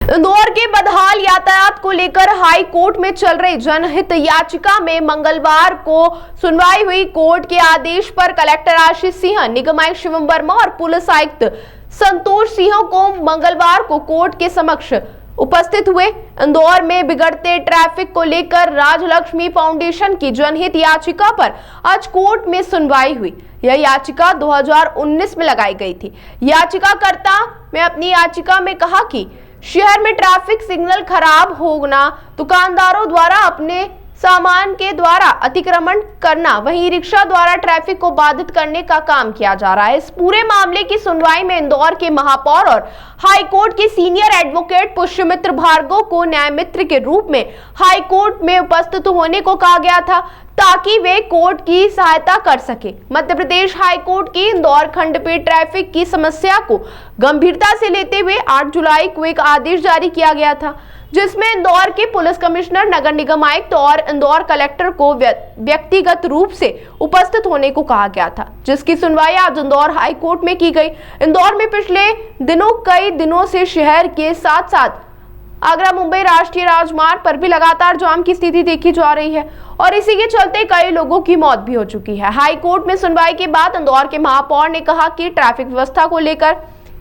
इंदौर के बदहाल यातायात को लेकर हाई कोर्ट में चल रही जनहित याचिका में मंगलवार को सुनवाई हुई। कोर्ट के आदेश पर कलेक्टर आशीष सिंह, निगम आयुक्त शिवम वर्मा और पुलिस आयुक्त संतोष सिंह को मंगलवार को कोर्ट के समक्ष उपस्थित हुए। इंदौर में बिगड़ते ट्रैफिक को लेकर राजलक्ष्मी फाउंडेशन की जनहित याचिका पर आज कोर्ट में सुनवाई हुई। यह याचिका 2019 में लगाई गई थी। याचिकाकर्ता ने अपनी याचिका में कहा कि शहर में ट्रैफिक सिग्नल खराब होना, दुकानदारों द्वारा अपने सामान के द्वारा अतिक्रमण करना, वहीं रिक्शा द्वारा ट्रैफिक को बाधित करने का काम किया जा रहा है। इस पूरे मामले की सुनवाई में इंदौर के महापौर और हाई कोर्ट के सीनियर एडवोकेट पुष्यमित्र भार्गव को न्याय मित्र के रूप में हाई कोर्ट में उपस्थित होने को कहा गया था ताकि वे कोर्ट की सहायता कर सके। मध्य प्रदेश हाई कोर्ट की इंदौर खंडपीठ ट्रैफिक की समस्या को गंभीरता से लेते हुए 8 जुलाई को एक आदेश जारी किया गया था, जिसमें इंदौर के पुलिस कमिश्नर, नगर निगम आयुक्त और इंदौर कलेक्टर को व्यक्तिगत रूप से उपस्थित होने को कहा गया था, जिसकी सुनवाई आज इंदौर हाई कोर्ट में की गई। इंदौर में पिछले दिनों कई दिनों से शहर के साथ साथ आगरा मुंबई राष्ट्रीय राजमार्ग पर भी लगातार जाम की स्थिति देखी जा रही है और इसी के चलते कई लोगों की मौत भी हो चुकी है। हाई कोर्ट में सुनवाई के बाद इंदौर के महापौर ने कहा कि ट्रैफिक व्यवस्था को लेकर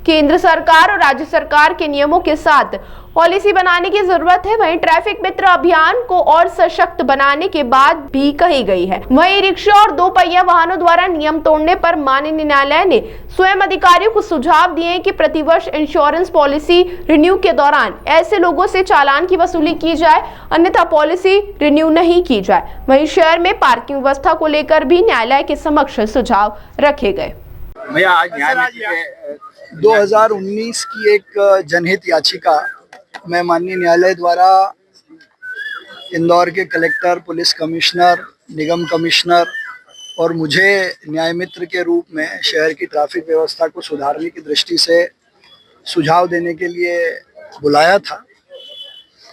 केंद्र सरकार और राज्य सरकार के नियमों के साथ पॉलिसी बनाने की जरूरत है। वहीं ट्रैफिक मित्र अभियान को और सशक्त बनाने के बाद भी कही गई है। वहीं रिक्शा और 2 पहिया वाहनों द्वारा नियम तोड़ने पर माननीय न्यायालय ने स्वयं अधिकारियों को सुझाव दिए कि प्रतिवर्ष इंश्योरेंस पॉलिसी रिन्यू के दौरान ऐसे लोगों से चालान की वसूली की जाए, अन्यथा पॉलिसी रिन्यू नहीं की जाए। वहीं शहर में पार्किंग व्यवस्था को लेकर भी न्यायालय के समक्ष सुझाव रखे गए। 2019 की एक जनहित याचिका में माननीय न्यायालय द्वारा इंदौर के कलेक्टर, पुलिस कमिश्नर, निगम कमिश्नर और मुझे न्याय मित्र के रूप में शहर की ट्रैफिक व्यवस्था को सुधारने की दृष्टि से सुझाव देने के लिए बुलाया था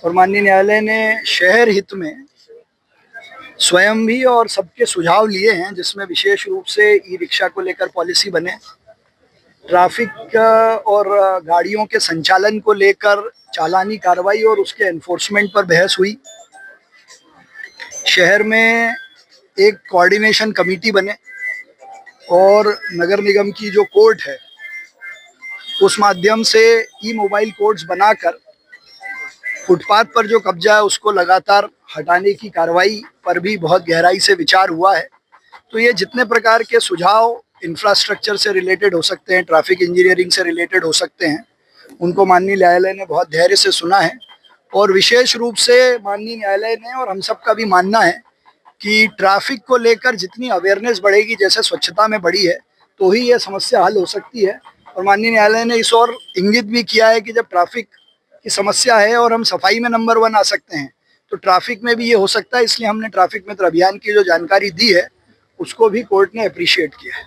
और माननीय न्यायालय ने शहर हित में स्वयं भी और सबके सुझाव लिए हैं, जिसमें विशेष रूप से ई रिक्शा को लेकर पॉलिसी बने, ट्रैफिक और गाड़ियों के संचालन को लेकर चालानी कार्रवाई और उसके एनफोर्समेंट पर बहस हुई। शहर में एक कोऑर्डिनेशन कमेटी बने और नगर निगम की जो कोर्ट है उस माध्यम से ई मोबाइल कोर्ट्स बनाकर फुटपाथ पर जो कब्जा है उसको लगातार हटाने की कार्रवाई पर भी बहुत गहराई से विचार हुआ है। तो ये जितने प्रकार के सुझाव इंफ्रास्ट्रक्चर से रिलेटेड हो सकते हैं, ट्रैफिक इंजीनियरिंग से रिलेटेड हो सकते हैं, उनको माननीय न्यायालय ने बहुत धैर्य से सुना है और विशेष रूप से माननीय न्यायालय ने और हम सबका भी मानना है कि ट्रैफिक को लेकर जितनी अवेयरनेस बढ़ेगी, जैसे स्वच्छता में बढ़ी है, तो ही ये समस्या हल हो सकती है। और माननीय न्यायालय ने इस ओर इंगित भी किया है कि जब ट्रैफिक की समस्या है और हम सफाई में नंबर 1 आ सकते हैं तो ट्रैफिक में भी ये हो सकता है। इसलिए हमने ट्रैफिक मित्र अभियान की जो जानकारी दी है उसको भी कोर्ट ने अप्रिशिएट किया है।